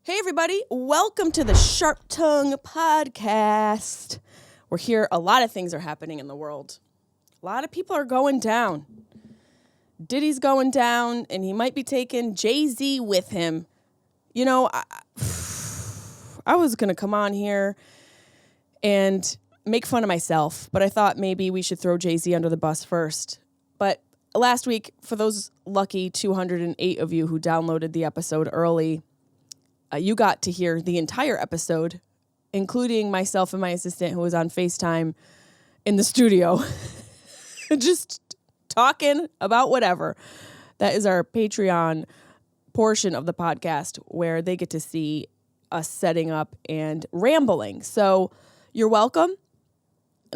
Hey, everybody. Welcome to the Sharp Tongue Podcast. We're here. A lot of things are happening in the world. A lot of people are going down. Diddy's going down, and he might be taking Jay-Z with him. You know, I was going to come on here and make fun of myself, but I thought maybe we should throw Jay-Z under the bus first. But last week, for those lucky 208 of you who downloaded the episode early, you got to hear the entire episode, including myself and my assistant who was on FaceTime in the studio, just talking about whatever. That is our Patreon portion of the podcast where they get to see us setting up and rambling. So you're welcome.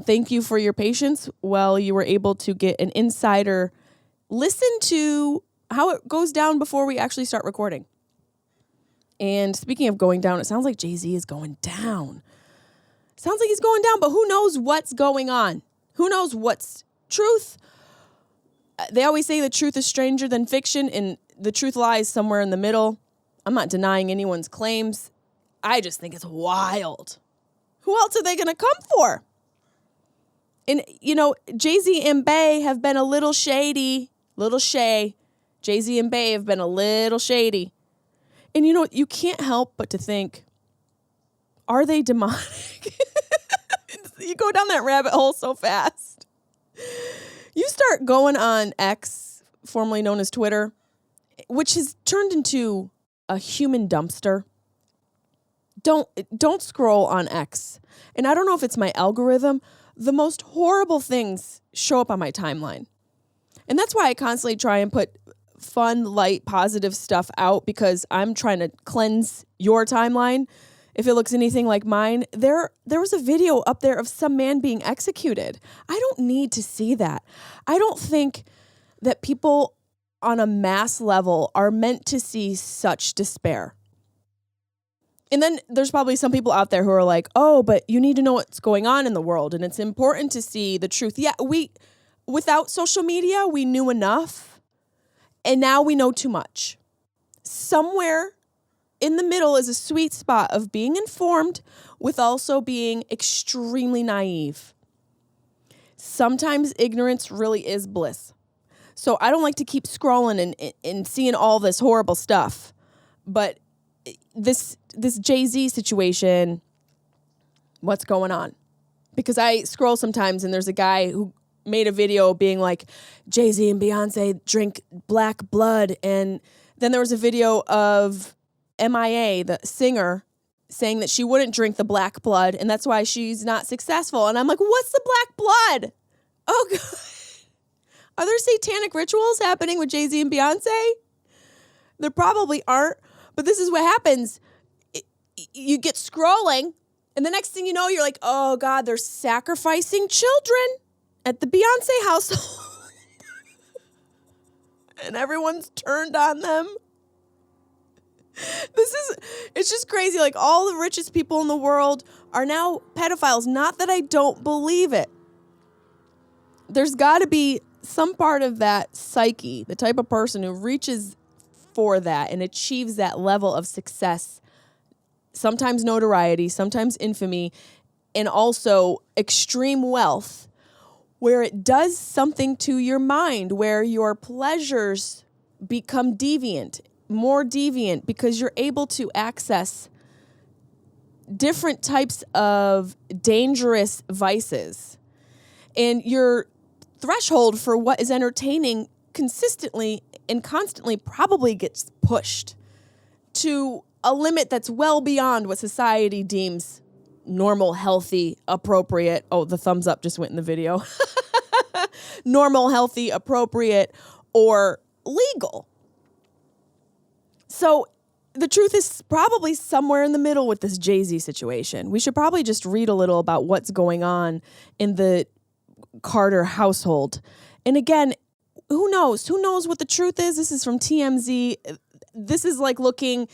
Thank you for your patience while you were able to get an insider listen to how it goes down before we actually start recording. And speaking of going down, it sounds like Jay-Z is going down. Sounds like he's going down, but who knows what's going on? Who knows what's truth? They always say the truth is stranger than fiction, and the truth lies somewhere in the middle. I'm not denying anyone's claims. I just think it's wild. Who else are they going to come for? And, you know, Jay-Z and Bey have been a little shady. Little shay. Jay-Z and Bey have been a little shady. And, you know, you can't help but to think, are they demonic? You go down that rabbit hole so fast. You start going on X, formerly known as Twitter, which has turned into a human dumpster. Don't scroll on X. And I don't know if it's my algorithm. The most horrible things show up on my timeline. And that's why I constantly try and put fun, light, positive stuff out, because I'm trying to cleanse your timeline. If it looks anything like mine, there was a video up there of some man being executed. I don't need to see that. I don't think that people on a mass level are meant to see such despair. And then there's probably some people out there who are like, oh, but you need to know what's going on in the world, and it's important to see the truth. Yeah, without social media, we knew enough. And now we know too much. Somewhere in the middle is a sweet spot of being informed with also being extremely naive. Sometimes ignorance really is bliss. So I don't like to keep scrolling and seeing all this horrible stuff. But this Jay-Z situation, what's going on? Because I scroll sometimes and there's a guy who made a video being like, Jay-Z and Beyonce drink black blood. And then there was a video of MIA, the singer, saying that she wouldn't drink the black blood, and that's why she's not successful. And I'm like, what's the black blood? Oh, God. Are there satanic rituals happening with Jay-Z and Beyonce? There probably aren't, but this is what happens. You get scrolling, and the next thing you know, you're like, oh, God, they're sacrificing children at the Beyonce household. And everyone's turned on them. It's just crazy. Like, all the richest people in the world are now pedophiles. Not that I don't believe it. There's got to be some part of that psyche, the type of person who reaches for that and achieves that level of success, sometimes notoriety, sometimes infamy, and also extreme wealth, where it does something to your mind, where your pleasures become deviant, more deviant, because you're able to access different types of dangerous vices. And your threshold for what is entertaining consistently and constantly probably gets pushed to a limit that's well beyond what society deems normal, healthy, appropriate. Oh, the thumbs up just went in the video. Normal, healthy, appropriate, or legal. So the truth is probably somewhere in the middle with this Jay-Z situation. We should probably just read a little about what's going on in the Carter household. And again, who knows? Who knows what the truth is? This is from TMZ. This is like looking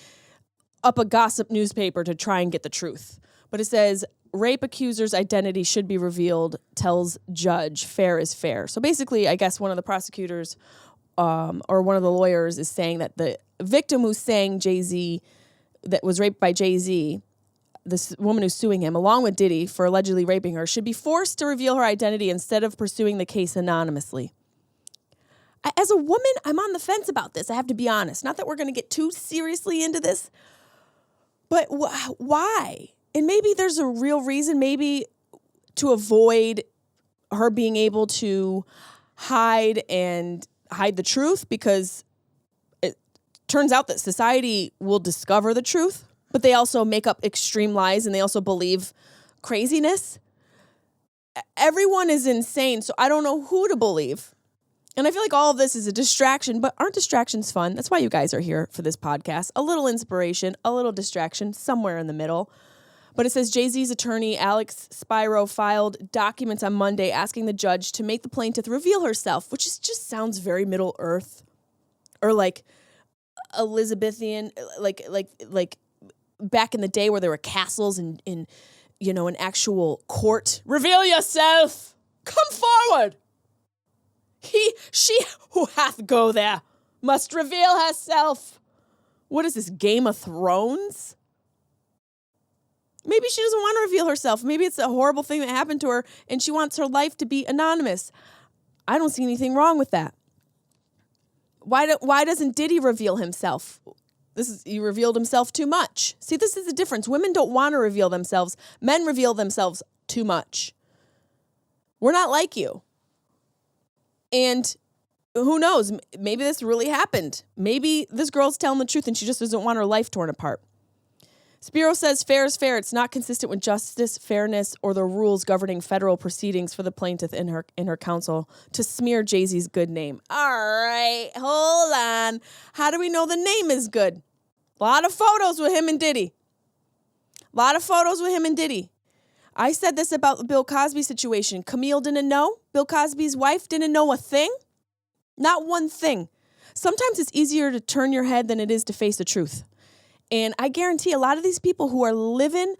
up a gossip newspaper to try and get the truth. But it says, rape accuser's identity should be revealed, tells judge, fair is fair. So basically, I guess one of the prosecutors or one of the lawyers is saying that the victim who's saying Jay-Z that was raped by Jay Z, this woman who's suing him, along with Diddy for allegedly raping her, should be forced to reveal her identity instead of pursuing the case anonymously. As a woman, I'm on the fence about this. I have to be honest. Not that we're going to get too seriously into this, but why? And maybe there's a real reason, maybe to avoid her being able to hide the truth, because it turns out that society will discover the truth, but they also make up extreme lies and they also believe craziness. Everyone is insane, so I don't know who to believe. And I feel like all of this is a distraction, but aren't distractions fun? That's why you guys are here for this podcast. A little inspiration, a little distraction, somewhere in the middle. But it says Jay-Z's attorney, Alex Spiro, filed documents on Monday asking the judge to make the plaintiff reveal herself, which just sounds very Middle Earth or like Elizabethan, like back in the day where there were castles and in an actual court. Reveal yourself. Come forward. She who hath go there must reveal herself. What is this, Game of Thrones? Maybe she doesn't want to reveal herself. Maybe it's a horrible thing that happened to her and she wants her life to be anonymous. I don't see anything wrong with that. Why doesn't Diddy reveal himself? He revealed himself too much. See, this is the difference. Women don't want to reveal themselves. Men reveal themselves too much. We're not like you. And who knows? Maybe this really happened. Maybe this girl's telling the truth and she just doesn't want her life torn apart. Spiro says fair is fair. It's not consistent with justice, fairness, or the rules governing federal proceedings for the plaintiff in her counsel to smear Jay-Z's good name. All right, hold on. How do we know the name is good? A lot of photos with him and Diddy. I said this about the Bill Cosby situation. Camille didn't know. Bill Cosby's wife didn't know a thing. Not one thing. Sometimes it's easier to turn your head than it is to face the truth. And I guarantee a lot of these people who are living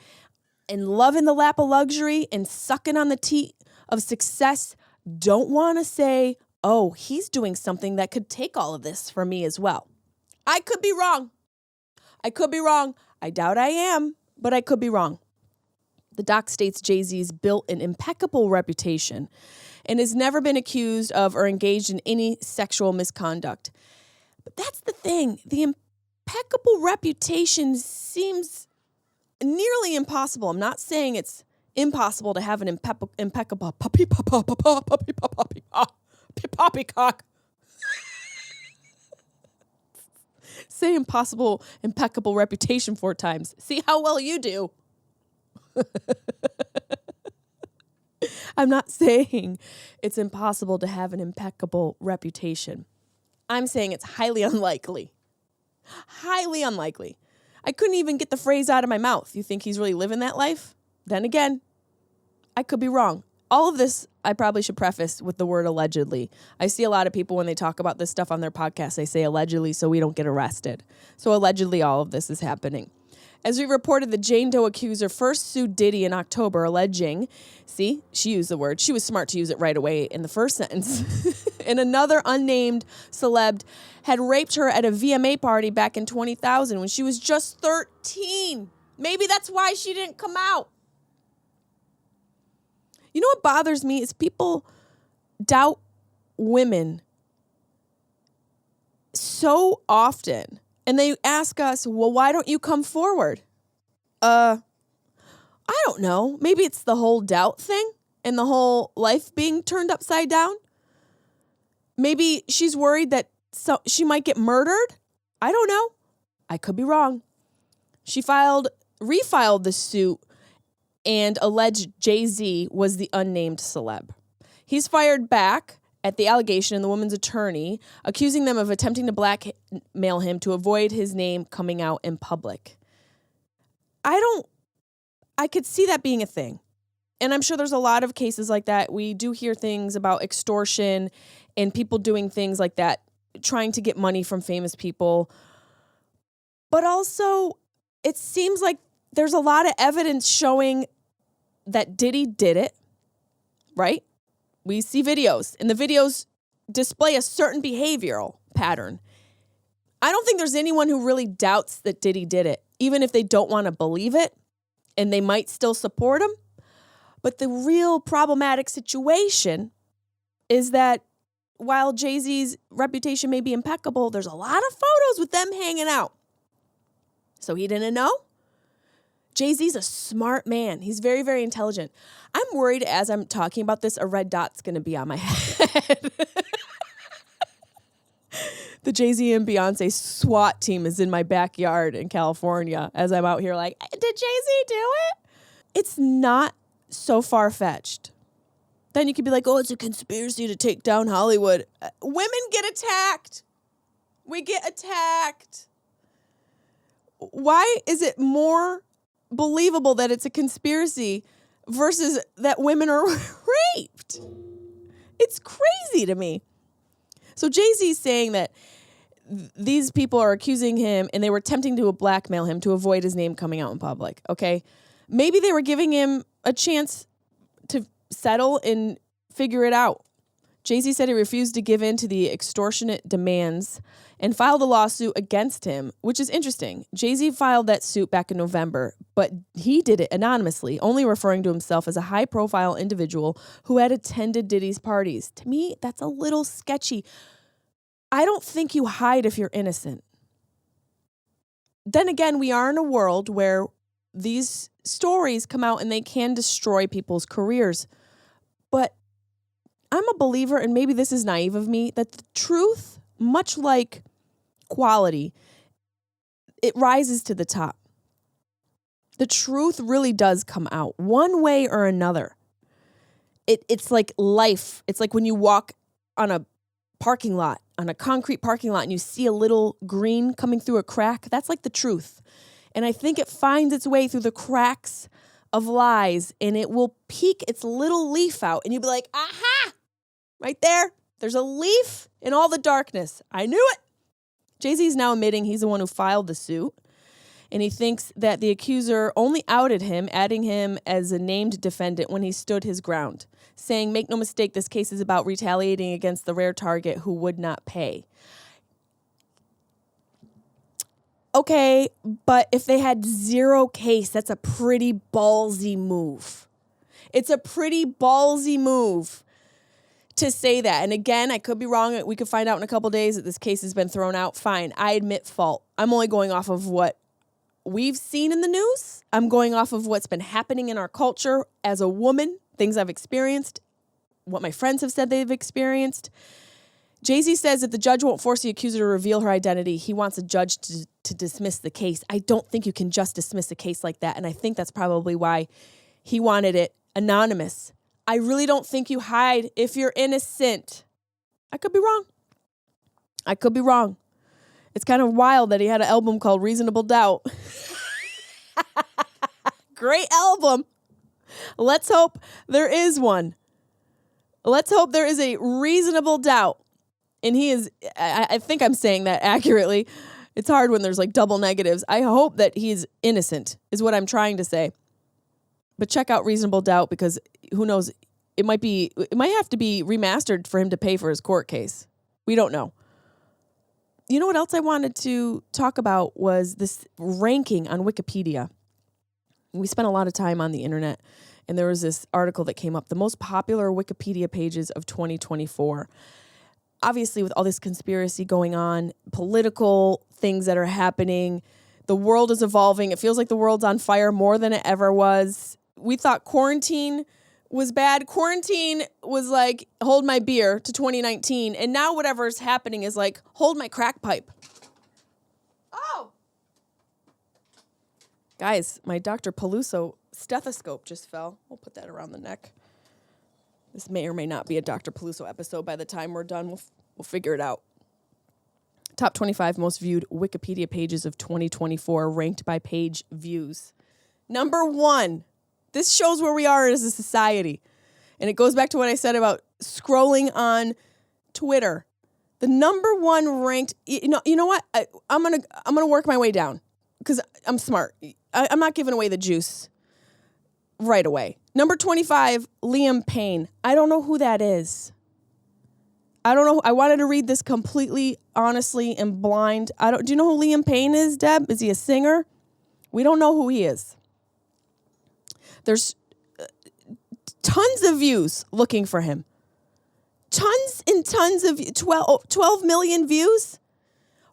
and loving the lap of luxury and sucking on the teat of success don't want to say, oh, he's doing something that could take all of this from me as well. I could be wrong. I doubt I am, but I could be wrong. The doc states Jay-Z's built an impeccable reputation and has never been accused of or engaged in any sexual misconduct. But that's the thing. The impeccable reputation seems nearly impossible. I'm not saying it's impossible to have an impeccable poppycock. Say impeccable reputation 4 times. See how well you do. I'm not saying it's impossible to have an impeccable reputation. I'm saying it's highly unlikely. Highly unlikely. I couldn't even get the phrase out of my mouth. You think he's really living that life? Then again, I could be wrong. All of this, I probably should preface with the word allegedly. I see a lot of people when they talk about this stuff on their podcast, they say allegedly so we don't get arrested. So allegedly all of this is happening. As we reported, the Jane Doe accuser first sued Diddy in October, alleging, see, she used the word. She was smart to use it right away in the first sentence. And another unnamed celeb had raped her at a VMA party back in 2000 when she was just 13. Maybe that's why she didn't come out. You know what bothers me is people doubt women so often. And they ask us, well, why don't you come forward? I don't know. Maybe it's the whole doubt thing and the whole life being turned upside down. Maybe she's worried that she might get murdered. I don't know. I could be wrong. She refiled the suit and alleged Jay-Z was the unnamed celeb. He's fired back at the allegation and the woman's attorney, accusing them of attempting to blackmail him to avoid his name coming out in public. I could see that being a thing. And I'm sure there's a lot of cases like that. We do hear things about extortion and people doing things like that, trying to get money from famous people. But also, it seems like there's a lot of evidence showing that Diddy did it, right? We see videos, and the videos display a certain behavioral pattern. I don't think there's anyone who really doubts that Diddy did it. even if they don't want to believe it, and they might still support him. But the real problematic situation is that while Jay-Z's reputation may be impeccable, there's a lot of photos with them hanging out. So he didn't know. Jay-Z's a smart man. He's very, very intelligent. I'm worried as I'm talking about this, a red dot's going to be on my head. The Jay-Z and Beyonce SWAT team is in my backyard in California as I'm out here like, did Jay-Z do it? It's not so far-fetched. Then you could be like, oh, it's a conspiracy to take down Hollywood. Women get attacked. We get attacked. Why is it more believable that it's a conspiracy versus that women are raped? It's crazy to me. So Jay-Z's saying that these people are accusing him and they were attempting to blackmail him to avoid his name coming out in public, okay? Maybe they were giving him a chance to settle and figure it out. Jay-Z said he refused to give in to the extortionate demands and filed a lawsuit against him, which is interesting. Jay-Z filed that suit back in November, but he did it anonymously, only referring to himself as a high-profile individual who had attended Diddy's parties. To me, that's a little sketchy. I don't think you hide if you're innocent. Then again, we are in a world where these stories come out and they can destroy people's careers. But I'm a believer, and maybe this is naive of me, that the truth, much like quality, it rises to the top. The truth really does come out one way or another. It's like life. It's like when you walk on a parking lot, on a concrete parking lot, and you see a little green coming through a crack. That's like the truth. And I think it finds its way through the cracks of lies, and it will peek its little leaf out, and you'll be like, aha! Right there, there's a leaf in all the darkness. I knew it. Jay-Z is now admitting he's the one who filed the suit, and he thinks that the accuser only outed him, adding him as a named defendant when he stood his ground, saying, make no mistake, this case is about retaliating against the rare target who would not pay. Okay, but if they had zero case, that's a pretty ballsy move. It's a pretty ballsy move to say that. And again, I could be wrong. We could find out in a couple days that this case has been thrown out. Fine. I admit fault. I'm only going off of what we've seen in the news. I'm going off of what's been happening in our culture as a woman, things I've experienced, what my friends have said they've experienced. Jay-Z says if the judge won't force the accuser to reveal her identity, he wants a judge to dismiss the case. I don't think you can just dismiss a case like that. And I think that's probably why he wanted it anonymous. I really don't think you hide if you're innocent. I could be wrong. I could be wrong. It's kind of wild that he had an album called Reasonable Doubt. Great album. Let's hope there is one. Let's hope there is a reasonable doubt. And he is, I think I'm saying that accurately. It's hard when there's like double negatives. I hope that he's innocent is what I'm trying to say. But check out Reasonable Doubt because who knows, it might have to be remastered for him to pay for his court case. We don't know. You know what else I wanted to talk about was this ranking on Wikipedia. We spent a lot of time on the internet, and there was this article that came up, the most popular Wikipedia pages of 2024. Obviously, with all this conspiracy going on, political things that are happening, the world is evolving. It feels like the world's on fire more than it ever was. We thought quarantine was bad. Quarantine was like, hold my beer to 2019. And now whatever's happening is like, hold my crack pipe. Oh. Guys, my Dr. Peluso stethoscope just fell. We'll put that around the neck. This may or may not be a Dr. Peluso episode by the time we're done. We'll figure it out. Top 25 most viewed Wikipedia pages of 2024 ranked by page views. Number 1. This shows where we are as a society. And it goes back to what I said about scrolling on Twitter. The number 1 ranked, you know what? I'm gonna work my way down because I'm smart. I'm not giving away the juice right away. Number 25, Liam Payne. I don't know who that is. I don't know. I wanted to read this completely honestly and blind. Do you know who Liam Payne is, Deb? Is he a singer? We don't know who he is. There's tons of views looking for him. Tons and tons of 12 million views.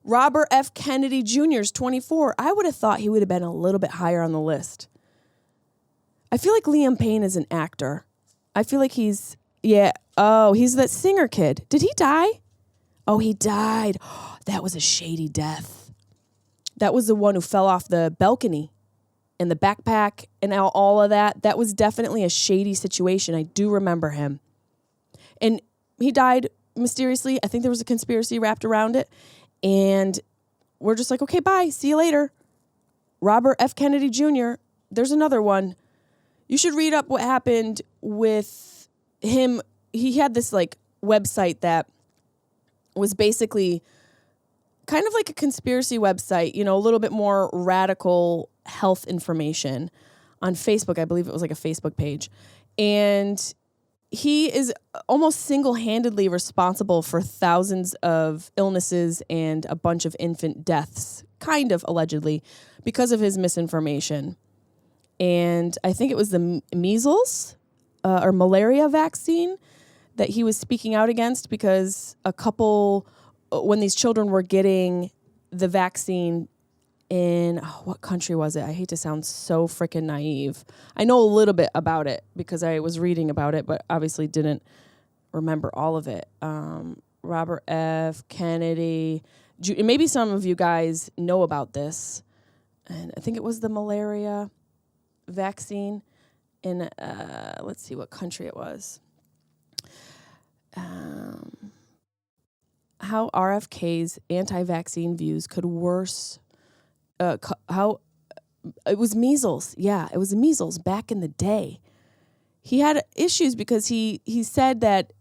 Robert F. Kennedy Jr. is 24. I would have thought he would have been a little bit higher on the list. I feel like Liam Payne is an actor. I feel like he's that singer kid. Did he die? Oh, he died. That was a shady death. That was the one who fell off the balcony and the backpack and all of that. That was definitely a shady situation. I do remember him. And he died mysteriously. I think there was a conspiracy wrapped around it. And we're just like, okay, bye. See you later. Robert F. Kennedy Jr. There's another one. You should read up what happened with him. He had this like website that was basically kind of like a conspiracy website, you know, a little bit more radical health information on Facebook. I believe it was like a Facebook page. And he is almost single-handedly responsible for thousands of illnesses and a bunch of infant deaths, kind of allegedly, because of his misinformation. And I think it was the measles or malaria vaccine that he was speaking out against, because a couple, when these children were getting the vaccine in, what country was it? I hate to sound so freaking naive. I know a little bit about it because I was reading about it, but obviously didn't remember all of it. Robert F. Kennedy. Maybe some of you guys know about this. And I think it was the malaria vaccine in, let's see what country it was. How RFK's anti-vaccine views could worse. How it was measles. Yeah, it was measles back in the day. He had issues because he said that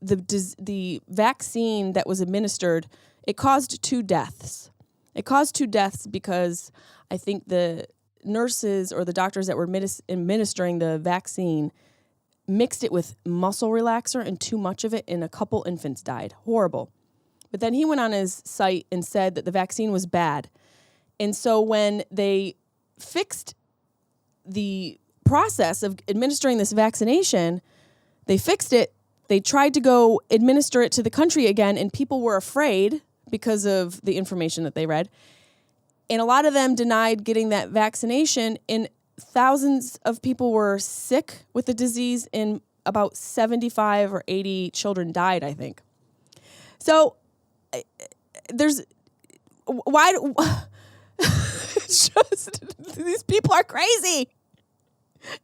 the vaccine that was administered, it caused 2 deaths. It caused 2 deaths because I think the nurses or the doctors that were administering the vaccine mixed it with muscle relaxer and too much of it, and a couple infants died. Horrible. But then he went on his site and said that the vaccine was bad. And so when they fixed the process of administering this vaccination, they fixed it. They tried to go administer it to the country again, and people were afraid because of the information that they read. And a lot of them denied getting that vaccination, and thousands of people were sick with the disease, and about 75 or 80 children died, I think. So it's just, these people are crazy.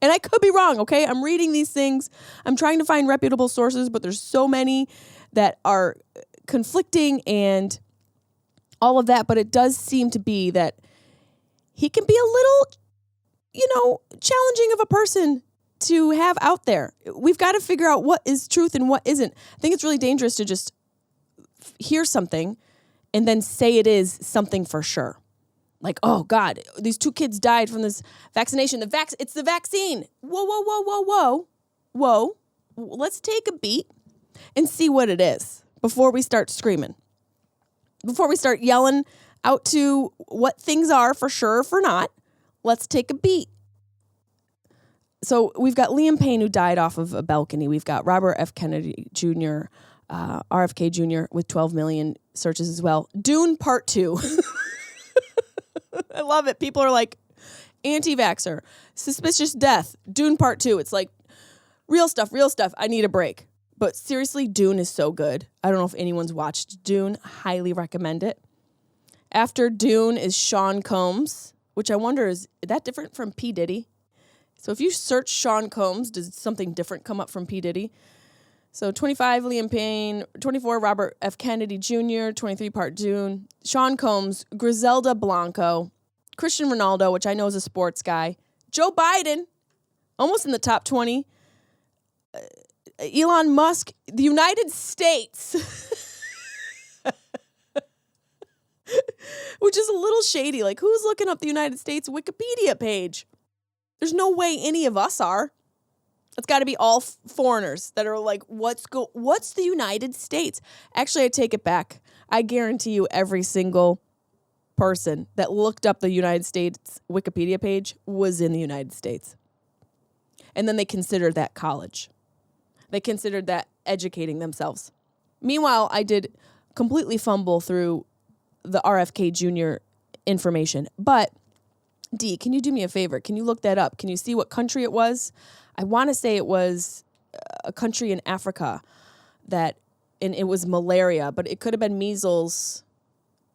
And I could be wrong, okay? I'm reading these things. I'm trying to find reputable sources, but there's so many that are conflicting and all of that. But it does seem to be that he can be a little, challenging of a person to have out there. We've got to figure out what is truth and what isn't. I think it's really dangerous to just hear something and then say it is something for sure. Like, oh, God, these 2 kids died from this vaccination. It's the vaccine. Whoa. Let's take a beat and see what it is before we start screaming. Before we start yelling out to what things are for sure or for not, let's take a beat. So we've got Liam Payne, who died off of a balcony. We've got Robert F. Kennedy Jr., RFK Jr. with 12 million searches as well. Dune Part 2. I love it. People are like, anti-vaxxer, suspicious death, Dune Part 2. It's like, real stuff. I need a break. But seriously, Dune is so good. I don't know if anyone's watched Dune. Highly recommend it. After Dune is Sean Combs, which I wonder, is that different from P. Diddy? So if you search Sean Combs, does something different come up from P. Diddy? So 25, Liam Payne. 24, Robert F. Kennedy Jr. 23, Part Dune. Sean Combs. Griselda Blanco. Cristiano Ronaldo, which I know is a sports guy. Joe Biden, almost in the top 20. Elon Musk. The United States. Which is a little shady. Like, who's looking up the United States Wikipedia page? There's no way any of us are. It's got to be all foreigners that are like, what's the United States? Actually, I take it back. I guarantee you every single person that looked up the United States Wikipedia page was in the United States. And then they considered that college. They considered that educating themselves. Meanwhile, I did completely fumble through the RFK Jr. information. But, Dee, can you do me a favor? Can you look that up? Can you see what country it was? I want to say it was a country in Africa and it was malaria, but it could have been measles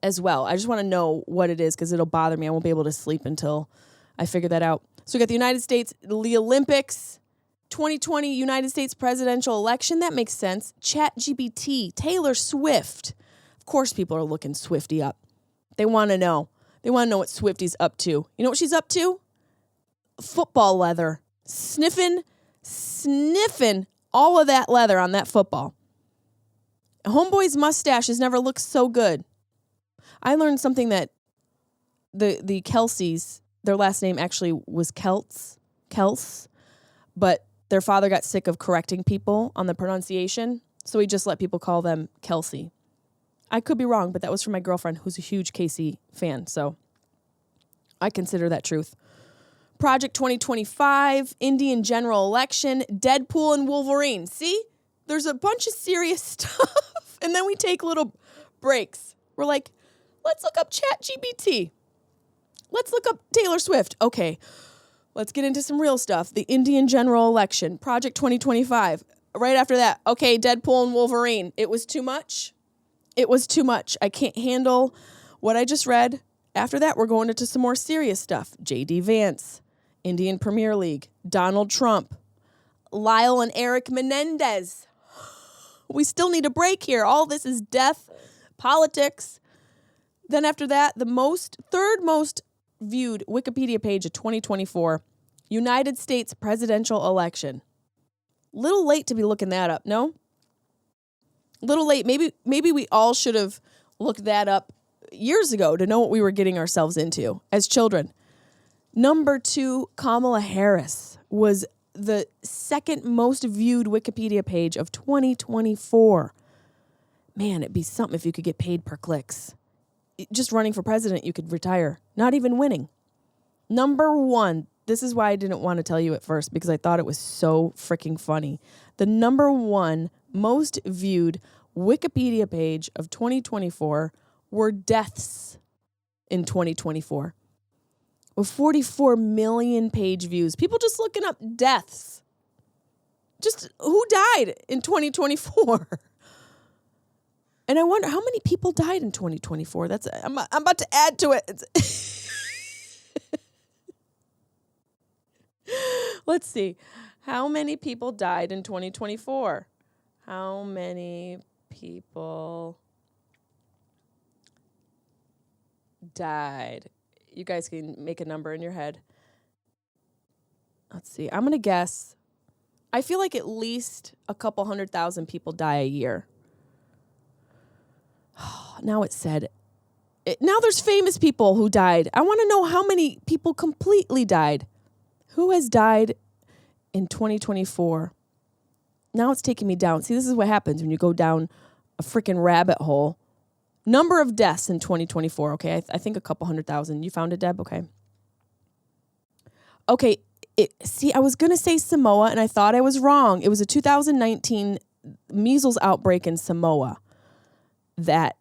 as well. I just want to know what it is because it'll bother me. I won't be able to sleep until I figure that out. So we got the United States, the Olympics, 2020 United States presidential election. That makes sense. ChatGPT, Taylor Swift. Of course people are looking Swiftie up. They want to know. They want to know what Swiftie's up to. You know what she's up to? Football leather. Sniffing all of that leather on that football. Homeboy's mustache has never looked so good. I learned something that the Kelseys, their last name actually was Kels, but their father got sick of correcting people on the pronunciation, so he just let people call them Kelsey. I could be wrong, but that was from my girlfriend, who's a huge Casey fan, so I consider that truth. Project 2025, Indian general election, Deadpool and Wolverine. See? There's a bunch of serious stuff, and then we take little breaks. We're like, let's look up ChatGPT. Let's look up Taylor Swift. Okay, let's get into some real stuff. The Indian general election, Project 2025. Right after that, okay, Deadpool and Wolverine. It was too much. It was too much. I can't handle what I just read. After that, we're going into some more serious stuff. J.D. Vance, Indian Premier League, Donald Trump, Lyle and Eric Menendez. We still need a break here. All this is death, politics. Then after that, the third most viewed Wikipedia page of 2024, United States presidential election. Little late to be looking that up, no? Little late. Maybe we all should have looked that up years ago to know what we were getting ourselves into as children. Number 2, Kamala Harris was the second most viewed Wikipedia page of 2024. Man, it'd be something if you could get paid per clicks. Just running for president, you could retire. Not even winning. Number 1, this is why I didn't want to tell you at first, because I thought it was so freaking funny. The number 1 most viewed Wikipedia page of 2024 were deaths in 2024. With 44 million page views. People just looking up deaths. Just who died in 2024? And I wonder how many people died in 2024. I'm about to add to it. Let's see. How many people died in 2024? How many people died? You guys can make a number in your head. Let's see. I'm going to guess. I feel like at least a couple 100,000 people die a year. Now it said. Now there's famous people who died. I want to know how many people completely died. Who has died in 2024? Now it's taking me down. See, this is what happens when you go down a freaking rabbit hole. Number of deaths in 2024. Okay, I think a couple 100,000. You found it, Deb? Okay. Okay, I was going to say Samoa, and I thought I was wrong. It was a 2019 measles outbreak in Samoa that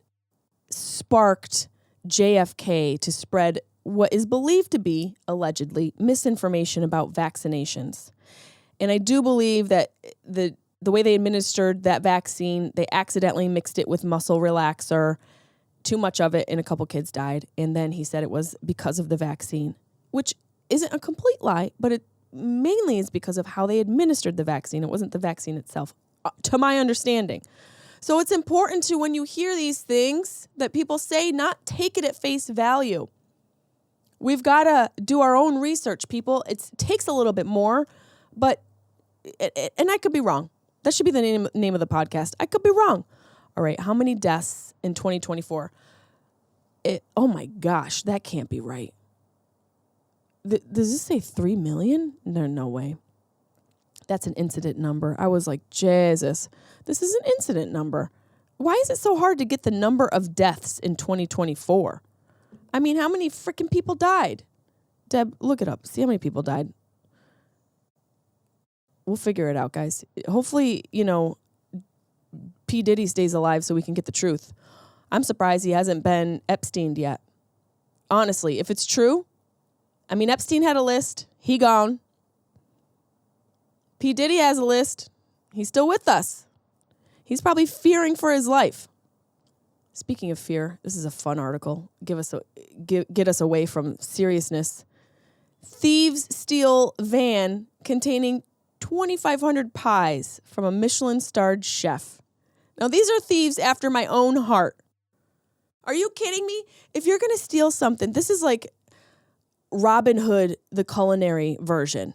sparked JFK to spread what is believed to be, allegedly, misinformation about vaccinations. And I do believe that the way they administered that vaccine, they accidentally mixed it with muscle relaxer, too much of it, and a couple kids died. And then he said it was because of the vaccine, which isn't a complete lie, but it mainly is because of how they administered the vaccine. It wasn't the vaccine itself, to my understanding. So it's important to, when you hear these things that people say, not take it at face value. We've got to do our own research, people. It takes a little bit more, but, and I could be wrong. That should be the name of the podcast. I could be wrong. All right, how many deaths in 2024? Oh my gosh, that can't be right. Does this say 3 million? No way. That's an incident number. I was like, Jesus, this is an incident number. Why is it so hard to get the number of deaths in 2024? I mean, how many freaking people died? Deb, look it up. See how many people died. We'll figure it out, guys. Hopefully, P. Diddy stays alive so we can get the truth. I'm surprised he hasn't been Epsteined yet. Honestly, if it's true, I mean, Epstein had a list. He gone. P. Diddy has a list. He's still with us. He's probably fearing for his life. Speaking of fear, this is a fun article. Get us away from seriousness. Thieves steal van containing 2,500 pies from a Michelin-starred chef. Now, these are thieves after my own heart. Are you kidding me? If you're going to steal something, this is like Robin Hood, the culinary version.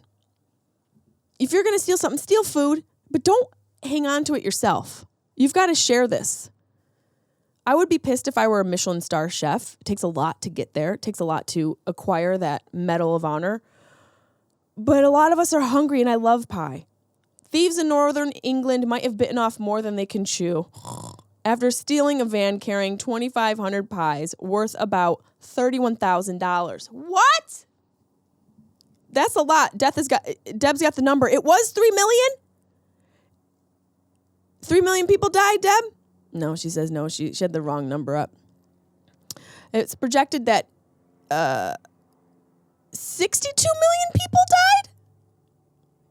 If you're going to steal something, steal food, but don't hang on to it yourself. You've got to share this. I would be pissed if I were a Michelin star chef. It takes a lot to get there. It takes a lot to acquire that Medal of Honor. But a lot of us are hungry, and I love pie. Thieves in northern England might have bitten off more than they can chew after stealing a van carrying 2,500 pies worth about $31,000. What? That's a lot. Deb's got the number. It was 3 million? 3 million people died, Deb? No, she says no. She had the wrong number up. It's projected that 62 million people died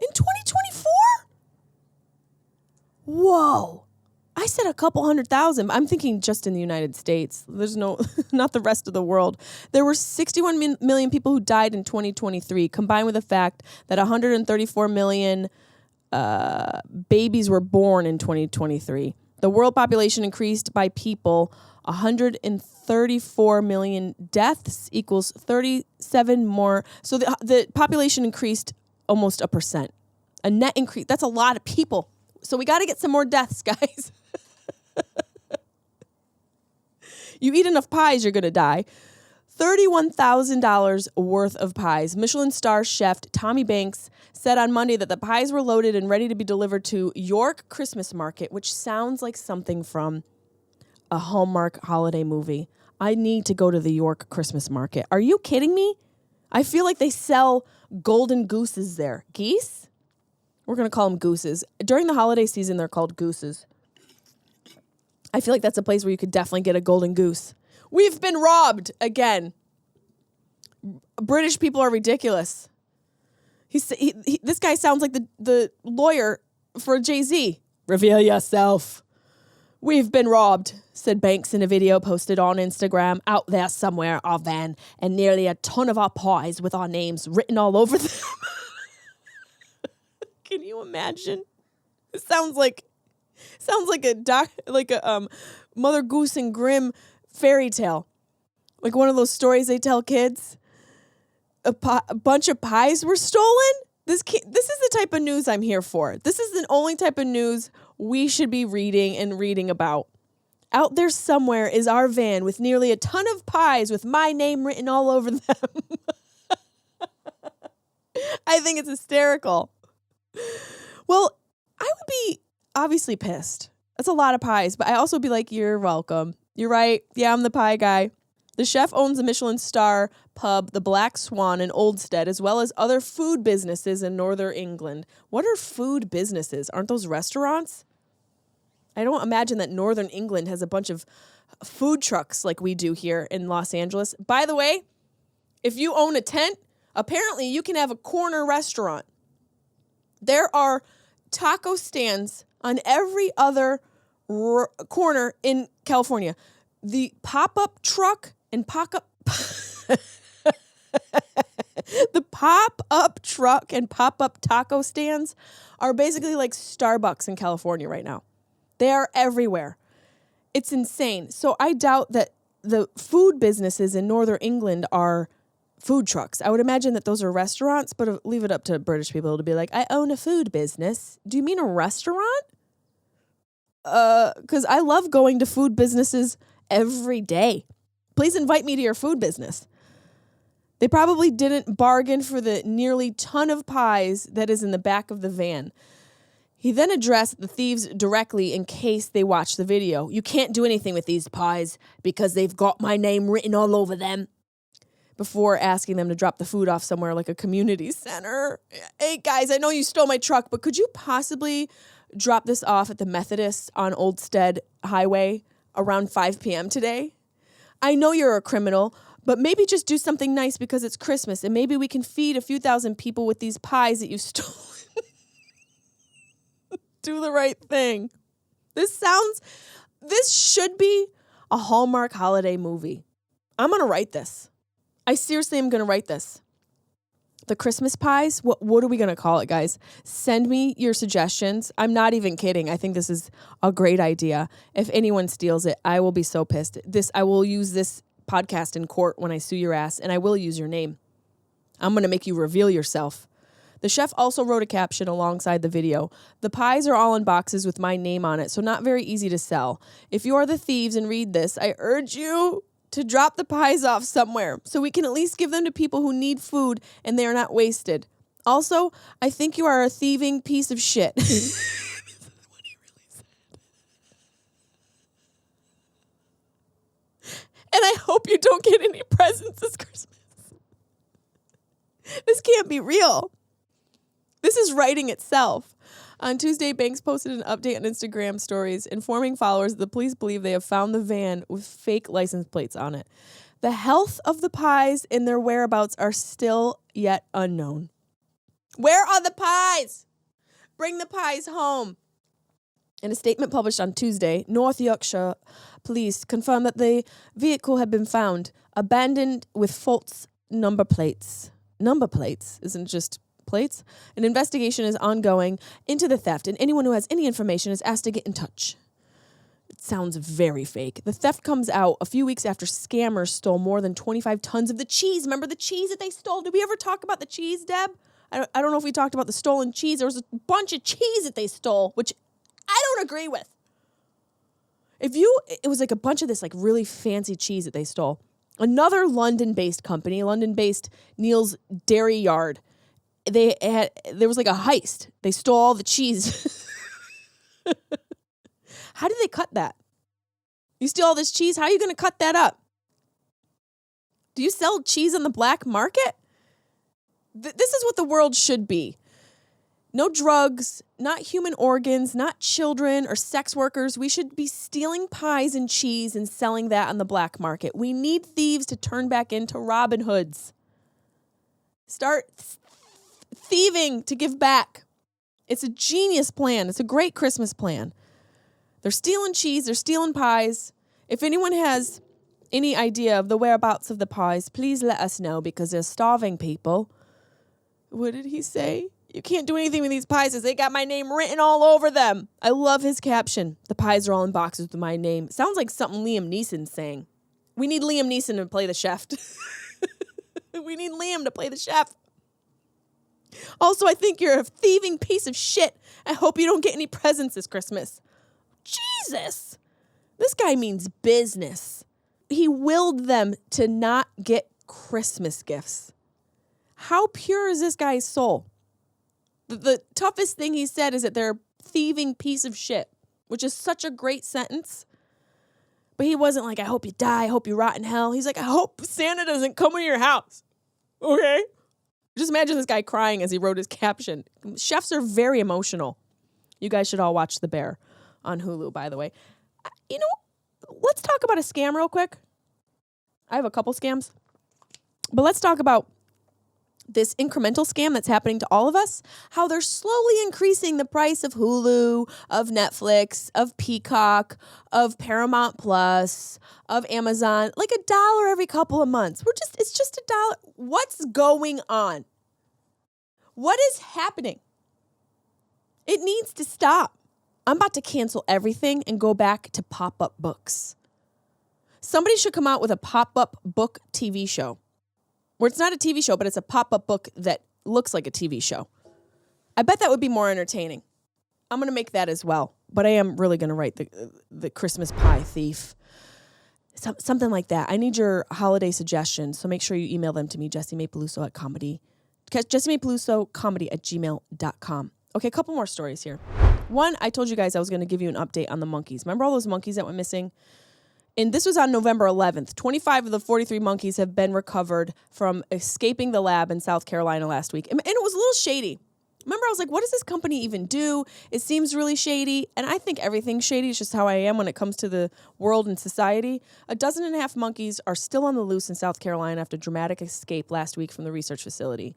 in 2024? Whoa. I said a couple 100,000. I'm thinking just in the United States. There's not the rest of the world. There were 61 million people who died in 2023, combined with the fact that 134 million babies were born in 2023. The world population increased by people. 134 million deaths equals 37 more. So the population increased almost 1%. A net increase. That's a lot of people. So we got to get some more deaths, guys. You eat enough pies, you're going to die. $31,000 worth of pies. Michelin star chef Tommy Banks said on Monday that the pies were loaded and ready to be delivered to York Christmas Market, which sounds like something from a Hallmark holiday movie. I need to go to the York Christmas Market. Are you kidding me? I feel like they sell golden gooses there. Geese? We're going to call them gooses. During the holiday season, they're called gooses. I feel like that's a place where you could definitely get a golden goose. We've been robbed again. British people are ridiculous. This guy sounds like the lawyer for Jay Z. Reveal yourself. We've been robbed, said Banks in a video posted on Instagram. Out there somewhere, our van and nearly a ton of our pies with our names written all over them. Can you imagine? It sounds like a Mother Goose and Grimm fairy tale, like one of those stories they tell kids. A bunch of pies were stolen. This is the type of news I'm here for. This is the only type of news we should be reading about. Out there somewhere is our van with nearly a ton of pies with my name written all over them. I think it's hysterical. Well, I would be obviously pissed. That's a lot of pies, but I also would be like, you're welcome. You're right. Yeah, I'm the pie guy. The chef owns a Michelin star pub, the Black Swan in Oldstead, as well as other food businesses in northern England. What are food businesses? Aren't those restaurants? I don't imagine that northern England has a bunch of food trucks like we do here in Los Angeles. By the way, if you own a tent, apparently you can have a corner restaurant. There are taco stands on every other corner in California. The pop-up truck and pop-up taco stands are basically like Starbucks in California right now. They are everywhere. It's insane. So I doubt that the food businesses in northern England are food trucks. I would imagine that those are restaurants, but leave it up to British people to be like, I own a food business. Do you mean a restaurant? Because I love going to food businesses every day. Please invite me to your food business. They probably didn't bargain for the nearly ton of pies that is in the back of the van. He then addressed the thieves directly in case they watched the video. You can't do anything with these pies because they've got my name written all over them. before asking them to drop the food off somewhere like a community center. Hey, guys, I know you stole my truck, but could you possibly drop this off at the Methodist on Oldstead Highway around 5 p.m. today? I know you're a criminal, but maybe just do something nice because it's Christmas, and maybe we can feed a few thousand people with these pies that you've stolen. Do the right thing. This should be a Hallmark holiday movie. I'm going to write this. I seriously am going to write this. The Christmas pies, what are we going to call it, guys? Send me your suggestions. I'm not even kidding. I think this is a great idea. If anyone steals it, I will be so pissed. I will use this podcast in court when I sue your ass, and I will use your name. I'm going to make you reveal yourself. The chef also wrote a caption alongside the video. The pies are all in boxes with my name on it, so not very easy to sell. If you are the thieves and read this, I urge you to drop the pies off somewhere so we can at least give them to people who need food and they are not wasted. Also, I think you are a thieving piece of shit. This is what he really said. And I hope you don't get any presents this Christmas. This can't be real. This is writing itself. On Tuesday, Banks posted an update on Instagram stories informing followers that the police believe they have found the van with fake license plates on it. The health of the pies and their whereabouts are still yet unknown. Where are the pies? Bring the pies home. In a statement published on Tuesday, North Yorkshire police confirmed that the vehicle had been found abandoned with false number plates. Number plates isn't just plates. An investigation is ongoing into the theft, and anyone who has any information is asked to get in touch. It sounds very fake. The theft comes out a few weeks after scammers stole more than 25 tons of the cheese. Remember the cheese that they stole? Did we ever talk about the cheese, Deb? I don't know if we talked about the stolen cheese. There was a bunch of cheese that they stole, which I don't agree with. It was like a bunch of this like really fancy cheese that they stole. Another London-based company, London-based Neil's Dairy Yard, there was like a heist. They stole all the cheese. How did they cut that? You steal all this cheese? How are you going to cut that up? Do you sell cheese on the black market? This is what the world should be. No drugs, not human organs, not children or sex workers. We should be stealing pies and cheese and selling that on the black market. We need thieves to turn back into Robin Hoods. Start thieving to give back. It's a genius plan. It's a great Christmas plan. They're stealing cheese. They're stealing pies. If anyone has any idea of the whereabouts of the pies, please let us know because they're starving people. What did he say? You can't do anything with these pies as they got my name written all over them. I love his caption. The pies are all in boxes with my name. Sounds like something Liam Neeson's saying. We need Liam Neeson to play the chef. We need Liam to play the chef. Also, I think you're a thieving piece of shit. I hope you don't get any presents this Christmas. Jesus. This guy means business. He willed them to not get Christmas gifts. How pure is this guy's soul? The toughest thing he said is that they're a thieving piece of shit, which is such a great sentence. But he wasn't like, I hope you die, I hope you rot in hell. He's like, I hope Santa doesn't come in your house. Okay? Just imagine this guy crying as he wrote his caption. Chefs are very emotional. You guys should all watch The Bear on Hulu, by the way. You know, let's talk about a scam real quick. I have a couple scams. But let's talk about this incremental scam that's happening to all of us, how they're slowly increasing the price of Hulu, of Netflix, of Peacock, of Paramount Plus, of Amazon, like $1 every couple of months. It's just $1. What's going on? What is happening? It needs to stop. I'm about to cancel everything and go back to pop-up books. Somebody should come out with a pop-up book TV show. Where it's not a TV show, but it's a pop-up book that looks like a TV show. I bet that would be more entertaining. I'm going to make that as well. But I am really going to write the Christmas pie thief. Something like that. I need your holiday suggestions, so make sure you email them to me, Jessimae Peluso at gmail.com. Okay, a couple more stories here. One, I told you guys I was going to give you an update on the monkeys. Remember all those monkeys that went missing And this was on November 11th. 25 of the 43 monkeys have been recovered from escaping the lab in South Carolina last week. And it was a little shady. Remember, I was like, what does this company even do? It seems really shady. And I think everything's shady. It's just how I am when it comes to the world and society. 12.5 monkeys are still on the loose in South Carolina after dramatic escape last week from the research facility.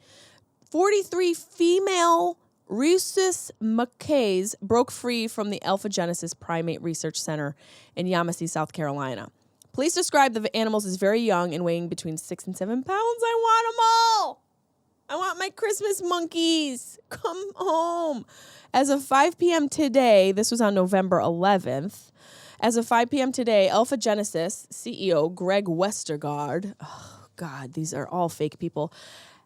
43 female rhesus macaques broke free from the Alpha Genesis Primate Research Center in Yamasee, South Carolina. Police describe the animals as very young and weighing between 6 and 7 pounds. I want them all. I want my Christmas monkeys. Come home. As of 5 p.m. today, this was on November 11th. As of 5 p.m. today, Alpha Genesis CEO Greg Westergaard, oh God, these are all fake people,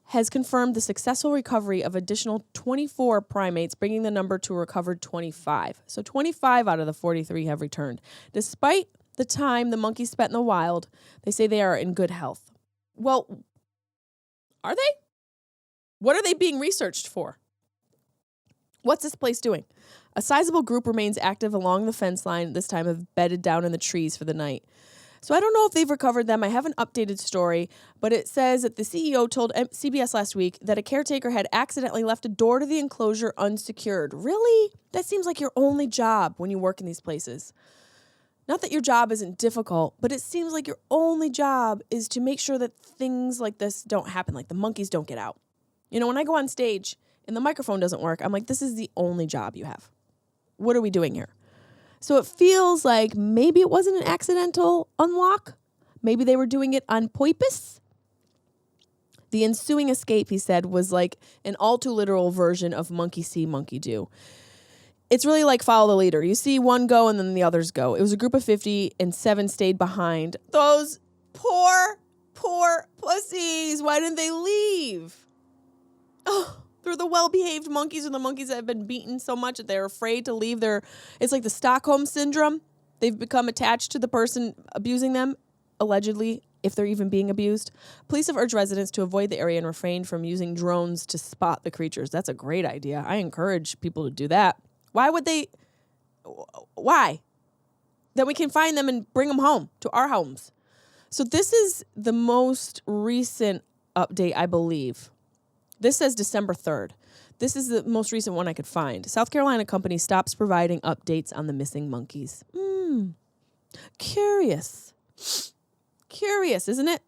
has confirmed the successful recovery of additional 24 primates, bringing the number to a recovered 25. So 25 out of the 43 have returned. Despite the time the monkeys spent in the wild, they say they are in good health. Well, are they? What are they being researched for? What's this place doing? A sizable group remains active along the fence line, this time have bedded down in the trees for the night. So I don't know if they've recovered them. I have an updated story, but it says that the CEO told CBS last week that a caretaker had accidentally left a door to the enclosure unsecured. Really? That seems like your only job when you work in these places. Not that your job isn't difficult, but it seems like your only job is to make sure that things like this don't happen, like the monkeys don't get out. You know, when I go on stage and the microphone doesn't work, I'm like, this is the only job you have. What are we doing here? So it feels like maybe it wasn't an accidental unlock. Maybe they were doing it on purpose. The ensuing escape, he said, was like an all too literal version of monkey see, monkey do. It's really like follow the leader. You see one go and then the others go. It was a group of 50 and 7 stayed behind. Those poor pussies. Why didn't they leave? Oh, they're the well-behaved monkeys or the monkeys that have been beaten so much that they're afraid to leave it's like the Stockholm Syndrome. They've become attached to the person abusing them, allegedly, if they're even being abused. Police have urged residents to avoid the area and refrain from using drones to spot the creatures. That's a great idea. I encourage people to do that. Why? Then we can find them and bring them home to our homes. So this is the most recent update, I believe. This says December 3rd. This is the most recent one I could find. South Carolina company stops providing updates on the missing monkeys. Curious, isn't it?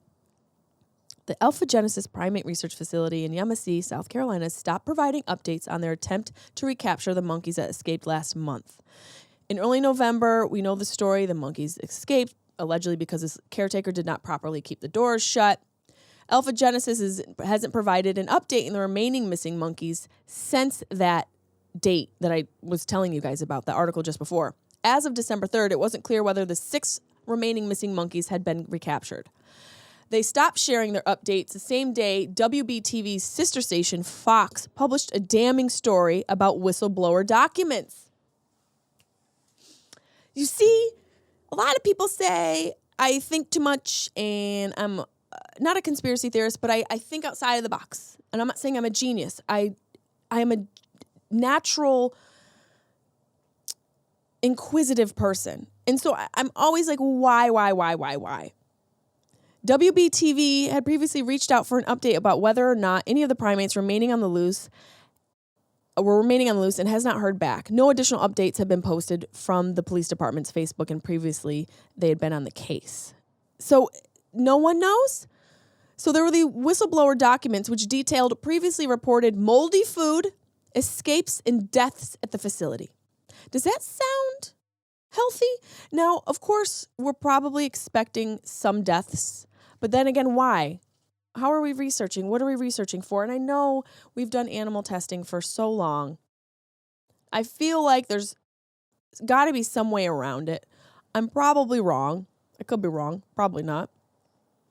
The Alpha Genesis Primate Research Facility in Yamasee, South Carolina, stopped providing updates on their attempt to recapture the monkeys that escaped last month. In early November, we know the story. The monkeys escaped, allegedly because this caretaker did not properly keep the doors shut. Alpha Genesis hasn't provided an update in the remaining missing monkeys since that date that I was telling you guys about, the article just before. As of December 3rd, it wasn't clear whether the 6 remaining missing monkeys had been recaptured. They stopped sharing their updates the same day WBTV's sister station, Fox, published a damning story about whistleblower documents. You see, a lot of people say I think too much and I'm not a conspiracy theorist, but I think outside of the box. And I'm not saying I'm a genius. I am a natural inquisitive person. And so I'm always like, why? WBTV had previously reached out for an update about whether or not any of the primates were remaining on the loose and has not heard back. No additional updates have been posted from the police department's Facebook, and previously they had been on the case. So no one knows? So there were the whistleblower documents which detailed previously reported moldy food, escapes, and deaths at the facility. Does that sound healthy? Now, of course, we're probably expecting some deaths, but then again, why? How are we researching? What are we researching for? And I know we've done animal testing for so long. I feel like there's got to be some way around it. I'm probably wrong. I could be wrong. Probably not.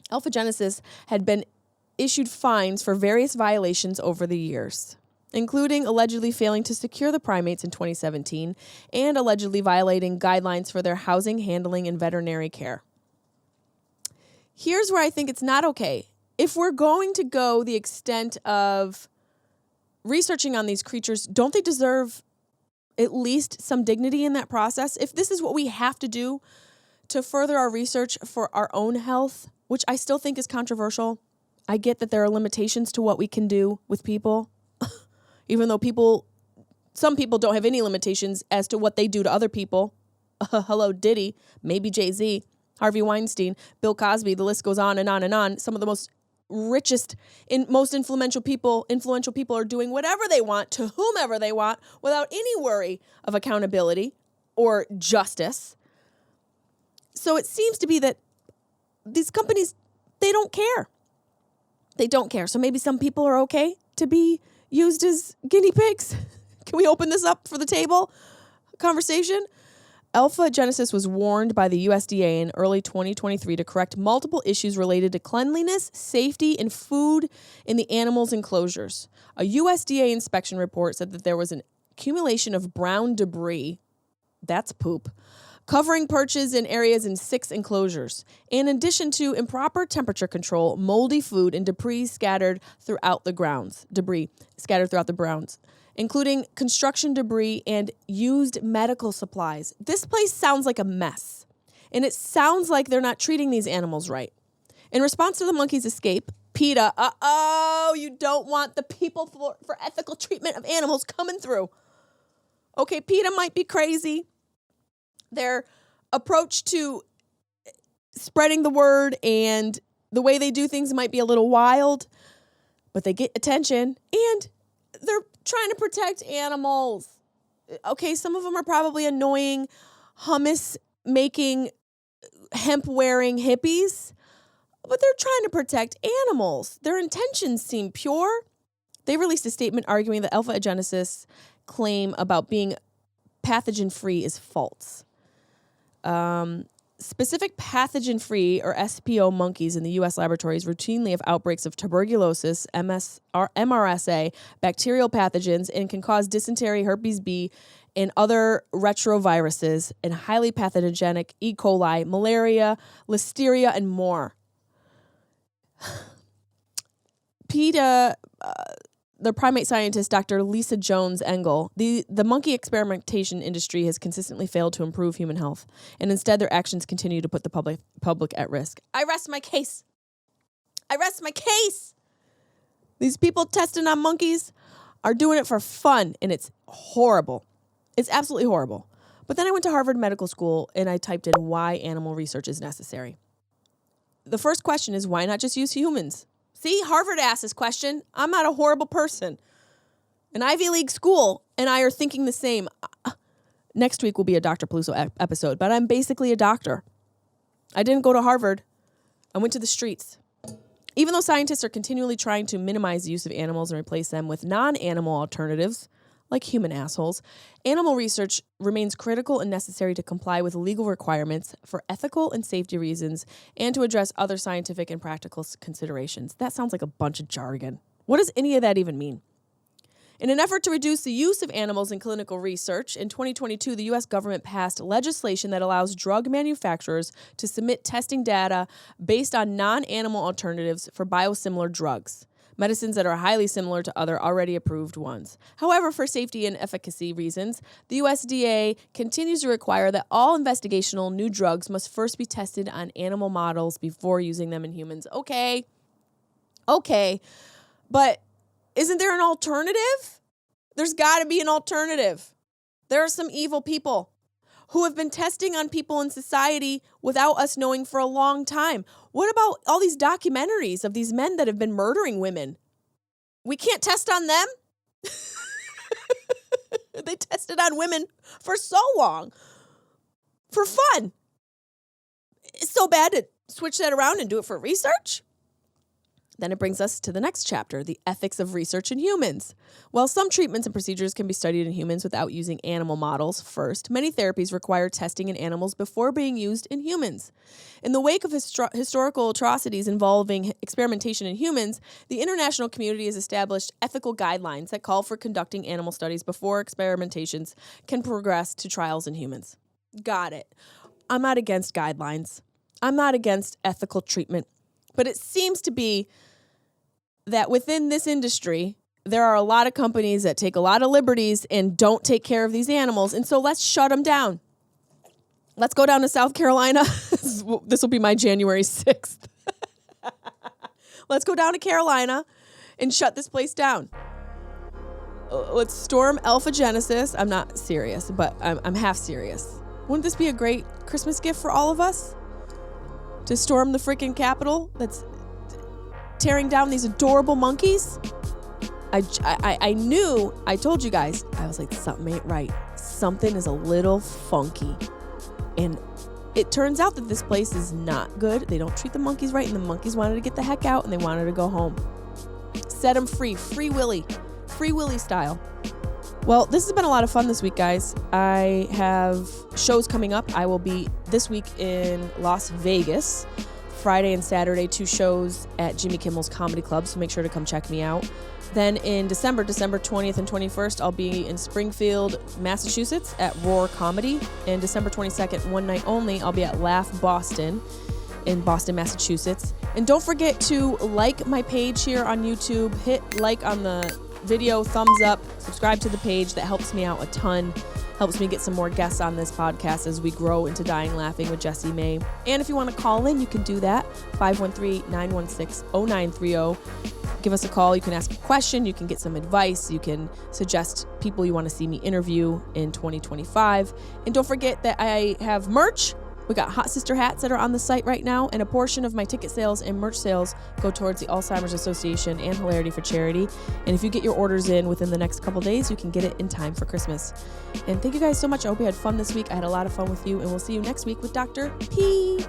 Alpha Genesis had been issued fines for various violations over the years, including allegedly failing to secure the primates in 2017 and allegedly violating guidelines for their housing, handling, and veterinary care. Here's where I think it's not okay. If we're going to go the extent of researching on these creatures, don't they deserve at least some dignity in that process? If this is what we have to do to further our research for our own health, which I still think is controversial. I get that there are limitations to what we can do with people, even though some people don't have any limitations as to what they do to other people. Hello, Diddy, maybe Jay Z, Harvey Weinstein, Bill Cosby, the list goes on and on and on. Some of the most richest and most influential people are doing whatever they want to whomever they want without any worry of accountability or justice. So it seems to be that these companies, they don't care. They don't care. So maybe some people are okay to be used as guinea pigs. Can we open this up for the table conversation? Alpha Genesis was warned by the USDA in early 2023 to correct multiple issues related to cleanliness, safety, and food in the animals' enclosures. A USDA inspection report said that there was an accumulation of brown debris, that's poop, covering perches in areas in 6 enclosures, in addition to improper temperature control, moldy food, and debris scattered throughout the grounds, including construction debris and used medical supplies. This place sounds like a mess, and it sounds like they're not treating these animals right. In response to the monkey's escape, PETA, you don't want the people for ethical treatment of animals coming through. Okay, PETA might be crazy. Their approach to spreading the word and the way they do things might be a little wild, but they get attention, and they're trying to protect animals. Okay, some of them are probably annoying, hummus-making, hemp-wearing hippies, but they're trying to protect animals. Their intentions seem pure. They released a statement arguing that Alpha Genesis' claim about being pathogen-free is false. Specific pathogen-free, or SPO, monkeys in the U.S. laboratories routinely have outbreaks of tuberculosis, MRSA, bacterial pathogens, and can cause dysentery, herpes B, and other retroviruses, and highly pathogenic E. coli, malaria, listeria, and more. PETA, the primate scientist, Dr. Lisa Jones Engel, the monkey experimentation industry has consistently failed to improve human health, and instead their actions continue to put the public at risk. I rest my case. These people testing on monkeys are doing it for fun, and it's horrible. It's absolutely horrible. But then I went to Harvard Medical School, and I typed in why animal research is necessary. The first question is, why not just use humans? See, Harvard asked this question. I'm not a horrible person. An Ivy League school and I are thinking the same. Next week will be a Dr. Peluso episode, but I'm basically a doctor. I didn't go to Harvard. I went to the streets. Even though scientists are continually trying to minimize the use of animals and replace them with non-animal alternatives, like human assholes, animal research remains critical and necessary to comply with legal requirements for ethical and safety reasons and to address other scientific and practical considerations. That sounds like a bunch of jargon. What does any of that even mean? In an effort to reduce the use of animals in clinical research, in 2022, the U.S. government passed legislation that allows drug manufacturers to submit testing data based on non-animal alternatives for biosimilar drugs, medicines that are highly similar to other already approved ones. However, for safety and efficacy reasons, the USDA continues to require that all investigational new drugs must first be tested on animal models before using them in humans. Okay, but isn't there an alternative? There's got to be an alternative. There are some evil people who have been testing on people in society without us knowing for a long time. What about all these documentaries of these men that have been murdering women? We can't test on them? They tested on women for so long. For fun. It's so bad to switch that around and do it for research? Then it brings us to the next chapter, the ethics of research in humans. While some treatments and procedures can be studied in humans without using animal models first, many therapies require testing in animals before being used in humans. In the wake of historical atrocities involving experimentation in humans, the international community has established ethical guidelines that call for conducting animal studies before experimentations can progress to trials in humans. Got it. I'm not against guidelines. I'm not against ethical treatment. But it seems to be that within this industry, there are a lot of companies that take a lot of liberties and don't take care of these animals. And so let's shut them down. Let's go down to South Carolina. This will be my January 6th. Let's go down to Carolina and shut this place down. Let's storm Alpha Genesis. I'm not serious, but I'm half serious. Wouldn't this be a great Christmas gift for all of us? To storm the freaking Capitol that's tearing down these adorable monkeys? I knew, I told you guys, I was like, something ain't right. Something is a little funky. And it turns out that this place is not good. They don't treat the monkeys right, and the monkeys wanted to get the heck out, and they wanted to go home. Set them free. Free Willy style. Well, this has been a lot of fun this week, guys. I have shows coming up. I will be this week in Las Vegas, Friday and Saturday, 2 shows at Jimmy Kimmel's Comedy Club, so make sure to come check me out. Then in December 20th and 21st, I'll be in Springfield, Massachusetts at Roar Comedy. And December 22nd, one night only, I'll be at Laugh Boston in Boston, Massachusetts. And don't forget to like my page here on YouTube. Hit like on the video, thumbs up, subscribe to the page. That helps me out a ton. Helps me get some more guests on this podcast as we grow into Dying Laughing with Jessimae. And if you want to call in, you can do that. 513-916-0930. Give us a call. You can ask a question. You can get some advice. You can suggest people you want to see me interview in 2025. And don't forget that I have merch. We got Hot Sister hats that are on the site right now, and a portion of my ticket sales and merch sales go towards the Alzheimer's Association and Hilarity for Charity. And if you get your orders in within the next couple days, you can get it in time for Christmas. And thank you guys so much. I hope you had fun this week. I had a lot of fun with you, and we'll see you next week with Dr. P.